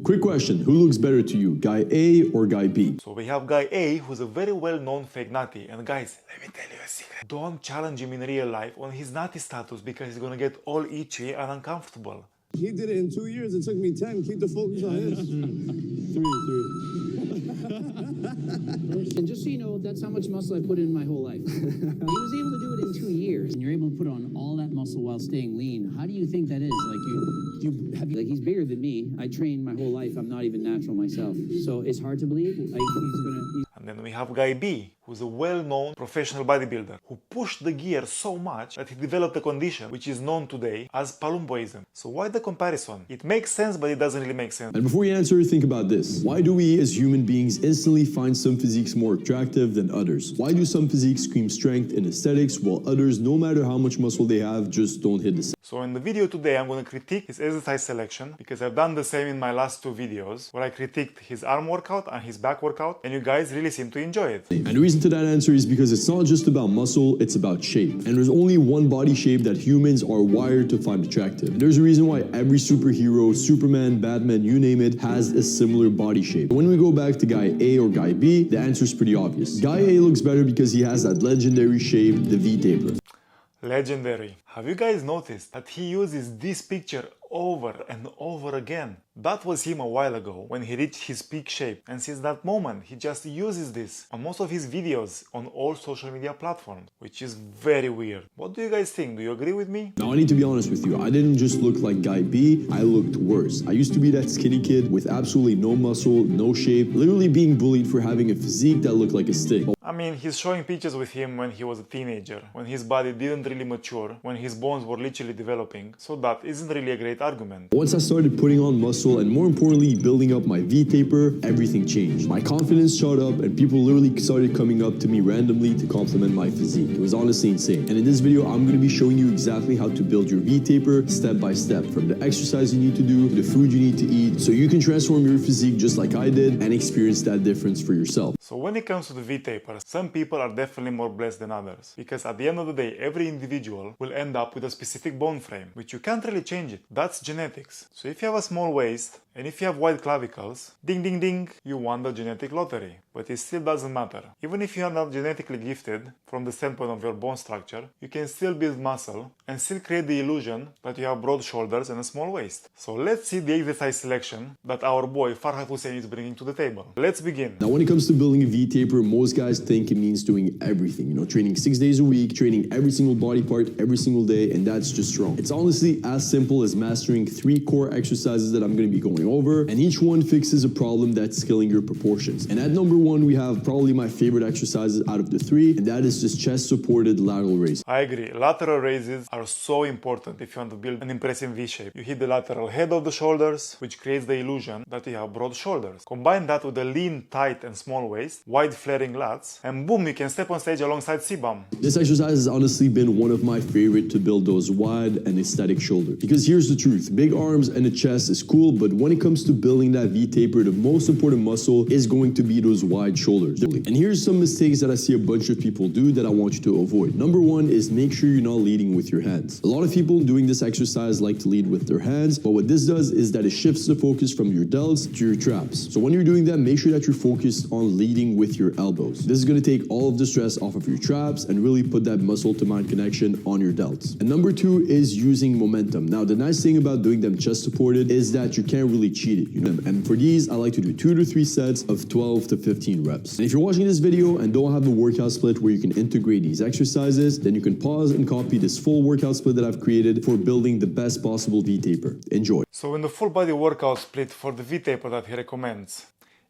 Quick question, who looks better to you, guy A or guy B? So we have guy A, who's a very well-known fake natty. And guys, let me tell you a secret. Don't challenge him in real life on his natty status because he's gonna get all itchy and uncomfortable. He did it in 2 years. It took me 10. Keep the focus on his. Three. And just so you know, that's how much muscle I put in my whole life. He was able to do it in 2 years, and you're able to put on all that muscle while staying lean. How do you think that is? Like he's bigger than me. I trained my whole life. I'm not even natural myself, so it's hard to believe. And then we have guy B, who's a well-known professional bodybuilder who pushed the gear so much that he developed a condition which is known today as palumboism. So why the comparison? It makes sense, but it doesn't really make sense. And before you answer, think about this. Why do we as human beings instantly find some physiques more attractive than others? Why do some physiques scream strength and aesthetics while others, no matter how much muscle they have, just don't hit the same? So in the video today, I'm going to critique his exercise selection because I've done the same in my last 2 videos where I critiqued his arm workout and his back workout, and you guys really seem to enjoy it. And the reason to that answer is because it's not just about muscle, it's about shape. And there's only one body shape that humans are wired to find attractive. And there's a reason why every superhero, Superman, Batman, you name it, has a similar body shape. When we go back to guy A or guy B, the answer is pretty obvious. Guy A looks better because he has that legendary shape, the V-taper. Legendary. Have you guys noticed that he uses this picture over and over again? That was him a while ago when he reached his peak shape, and since that moment he just uses this on most of his videos on all social media platforms, which is very weird. What do you guys think? Do you agree with me? Now I need to be honest with you, I didn't just look like guy B, I looked worse. I used to be that skinny kid with absolutely no muscle, no shape, literally being bullied for having a physique that looked like a stick. I mean, he's showing pictures with him when he was a teenager, when his body didn't really mature, when his bones were literally developing, so that isn't really a great argument. Once I started putting on muscle and more importantly building up my V-taper, everything changed. My confidence shot up and people literally started coming up to me randomly to compliment my physique. It was honestly insane. And in this video, I'm going to be showing you exactly how to build your V-taper step by step, from the exercise you need to do to the food you need to eat, so you can transform your physique just like I did and experience that difference for yourself. So when it comes to the V-taper, some people are definitely more blessed than others, because at the end of the day, every individual will end up with a specific bone frame, which you can't really change it. That's genetics. So if you have a small waist and if you have wide clavicles, ding ding ding, you won the genetic lottery. But it still doesn't matter. Even if you are not genetically gifted from the standpoint of your bone structure, you can still build muscle and still create the illusion that you have broad shoulders and a small waist. So let's see the exercise selection that our boy Farhat Hussein is bringing to the table. Let's begin. Now when it comes to building a V-taper, most guys think it means doing everything, training 6 days a week, training every single body part every single day, and that's just wrong. It's honestly as simple as mastering 3 core exercises that I'm going to be going over, and each one fixes a problem that's killing your proportions. And at number 1, we have probably my favorite exercises out of the 3, and that is just chest supported lateral raise. I agree. Lateral raises are so important if you want to build an impressive V-shape. You hit the lateral head of the shoulders, which creates the illusion that you have broad shoulders. Combine that with a lean, tight and small waist, wide flaring lats, and boom, you can step on stage alongside C-Bum. This exercise has honestly been one of my favorite to build those wide and aesthetic shoulders. Because here's the truth, big arms and a chest is cool, but when it comes to building that V-taper, the most important muscle is going to be those wide shoulders. And here's some mistakes that I see a bunch of people do that I want you to avoid. Number 1 is make sure you're not leading with your hands. A lot of people doing this exercise like to lead with their hands, but what this does is that it shifts the focus from your delts to your traps. So when you're doing that, make sure that you're focused on leading with your elbows. This is going to take all of the stress off of your traps and really put that muscle to mind connection on your delts. And number 2 is using momentum. Now the nice thing about doing them chest supported is that you can't really cheat it, And for these, I like to do 2 to 3 sets of 12 to 15 reps. And if you're watching this video and don't have a workout split where you can integrate these exercises, then you can pause and copy this full workout split that I've created for building the best possible V-taper. Enjoy. So in the full body workout split for the V-taper that he recommends,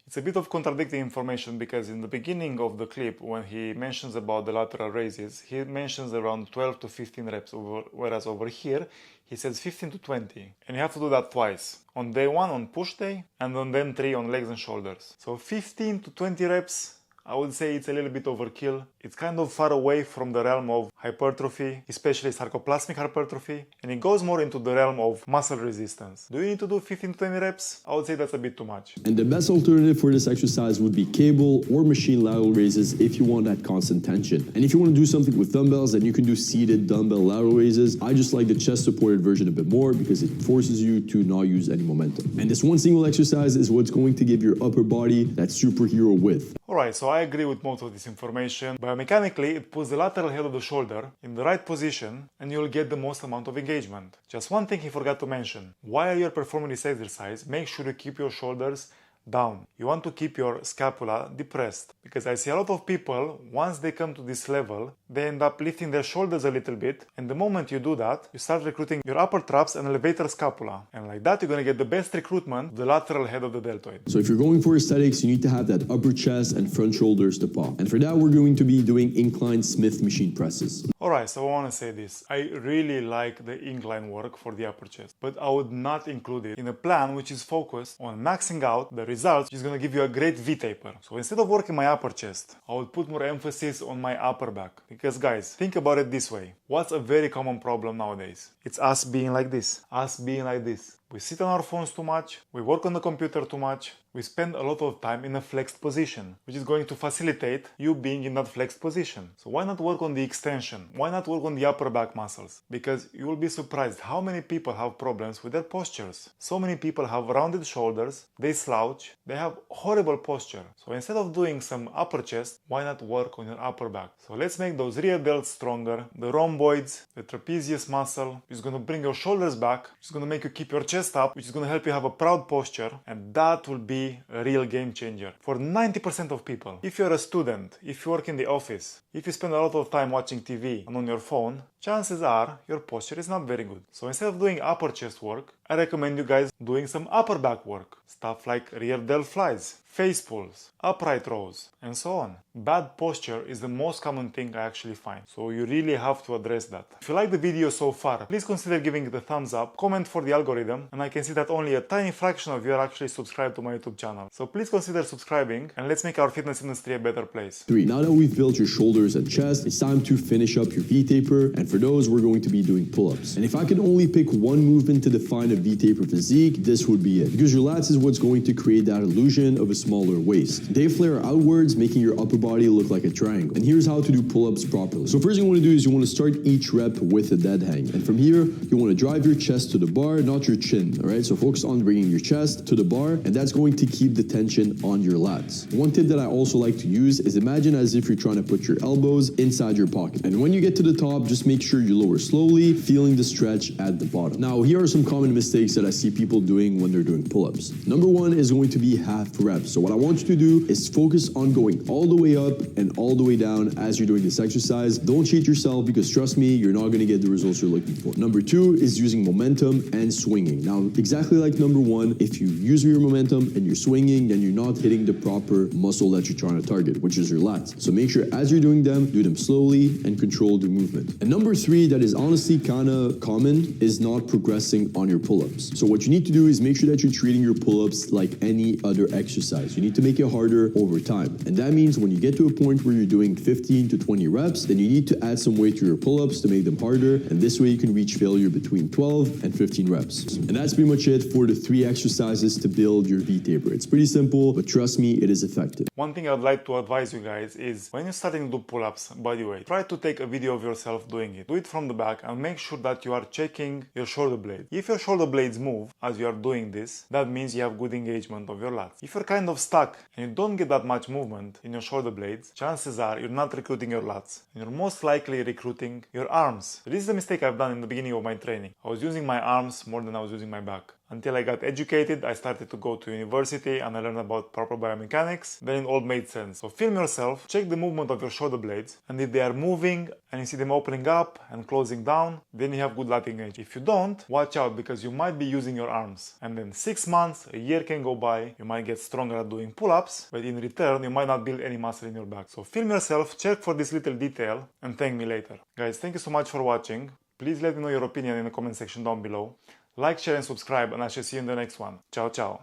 it's a bit of contradicting information because in the beginning of the clip, when he mentions about the lateral raises, he mentions around 12 to 15 reps, whereas over here, he says 15 to 20. And you have to do that twice. On day 1 on push day, and on day 3 on legs and shoulders. So 15 to 20 reps I would say it's a little bit overkill. It's kind of far away from the realm of hypertrophy, especially sarcoplasmic hypertrophy, and it goes more into the realm of muscle resistance. Do you need to do 15 to 20 reps? I would say that's a bit too much. And the best alternative for this exercise would be cable or machine lateral raises if you want that constant tension. And if you want to do something with dumbbells, then you can do seated dumbbell lateral raises. I just like the chest supported version a bit more because it forces you to not use any momentum. And this one single exercise is what's going to give your upper body that superhero width. Alright, so I agree with most of this information. Biomechanically, it puts the lateral head of the shoulder in the right position and you'll get the most amount of engagement. Just one thing he forgot to mention. While you're performing this exercise, make sure you keep your shoulders down. You want to keep your scapula depressed, because I see a lot of people, once they come to this level, they end up lifting their shoulders a little bit, and the moment you do that, you start recruiting your upper traps and elevator scapula, and like that you're gonna get the best recruitment, the lateral head of the deltoid. So if you're going for aesthetics, you need to have that upper chest and front shoulders to pop. And for that, we're going to be doing incline Smith machine presses. Alright, so I want to say this. I really like the incline work for the upper chest, but I would not include it in a plan which is focused on maxing out the results, which is going to give you a great V-taper. So instead of working my upper chest, I would put more emphasis on my upper back. Because guys, think about it this way. What's a very common problem nowadays? It's us being like this. Us being like this. We sit on our phones too much, we work on the computer too much, we spend a lot of time in a flexed position, which is going to facilitate you being in that flexed position. So why not work on the extension? Why not work on the upper back muscles? Because you will be surprised how many people have problems with their postures. So many people have rounded shoulders, they slouch, they have horrible posture. So instead of doing some upper chest, why not work on your upper back? So let's make those rear delts stronger, the rhomboids, the trapezius muscle, which is going to bring your shoulders back, which is going to make you keep your chest up, which is going to help you have a proud posture, and that will be a real game changer for 90% of people. If you're a student, if you work in the office, if you spend a lot of time watching TV and on your phone, chances are your posture is not very good. So instead of doing upper chest work, I recommend you guys doing some upper back work. Stuff like rear delt flies, face pulls, upright rows, and so on. Bad posture is the most common thing I actually find. So you really have to address that. If you like the video so far, please consider giving it a thumbs up, comment for the algorithm, and I can see that only a tiny fraction of you are actually subscribed to my YouTube channel. So please consider subscribing, and let's make our fitness industry a better place. 3. Now that we've built your shoulders and chest, it's time to finish up your V-taper, and for those, we're going to be doing pull-ups. And if I could only pick one movement to define a V-taper physique, this would be it. Because your lats is what's going to create that illusion of a smaller waist. They flare outwards, making your upper body look like a triangle. And here's how to do pull-ups properly. So first thing you want to do is you want to start each rep with a dead hang. And from here, you want to drive your chest to the bar, not your chin, all right? So focus on bringing your chest to the bar, and that's going to keep the tension on your lats. One tip that I also like to use is imagine as if you're trying to put your elbows inside your pocket. And when you get to the top, just make sure you lower slowly, feeling the stretch at the bottom. Now, here are some common mistakes that I see people doing when they're doing pull-ups. Number one is going to be half reps. So what I want you to do is focus on going all the way up and all the way down as you're doing this exercise. Don't cheat yourself, because trust me, you're not going to get the results you're looking for. Number two is using momentum and swinging. Now, exactly like number one, if you use your momentum and you're swinging, then you're not hitting the proper muscle that you're trying to target, which is your lats. So make sure as you're doing them, do them slowly and control the movement. And number three, that is honestly kind of common, is not progressing on your pull-ups. So what you need to do is make sure that you're treating your pull-ups like any other exercise. You need to make it harder over time. And that means when you get to a point where you're doing 15 to 20 reps, then you need to add some weight to your pull-ups to make them harder. And this way you can reach failure between 12 and 15 reps. And that's pretty much it for the 3 exercises to build your V-taper. It's pretty simple, but trust me, it is effective. One thing I'd like to advise you guys is when you're starting to do pull-ups, body weight, try to take a video of yourself doing it. Do it from the back and make sure that you are checking your shoulder blade. If your shoulder blades move as you are doing this, that means you have good engagement of your lats. If you're kind of stuck and you don't get that much movement in your shoulder blades, chances are you're not recruiting your lats. And you're most likely recruiting your arms. This is a mistake I've done in the beginning of my training. I was using my arms more than I was using my back. Until I got educated, I started to go to university and I learned about proper biomechanics, then it all made sense. So film yourself, check the movement of your shoulder blades, and if they are moving and you see them opening up and closing down, then you have good lat engagement. If you don't, watch out, because you might be using your arms. And then 6 months, a year can go by, you might get stronger at doing pull-ups, but in return, you might not build any muscle in your back. So film yourself, check for this little detail, and thank me later. Guys, thank you so much for watching. Please let me know your opinion in the comment section down below. Like, share and subscribe, and I shall see you in the next one. Ciao, ciao.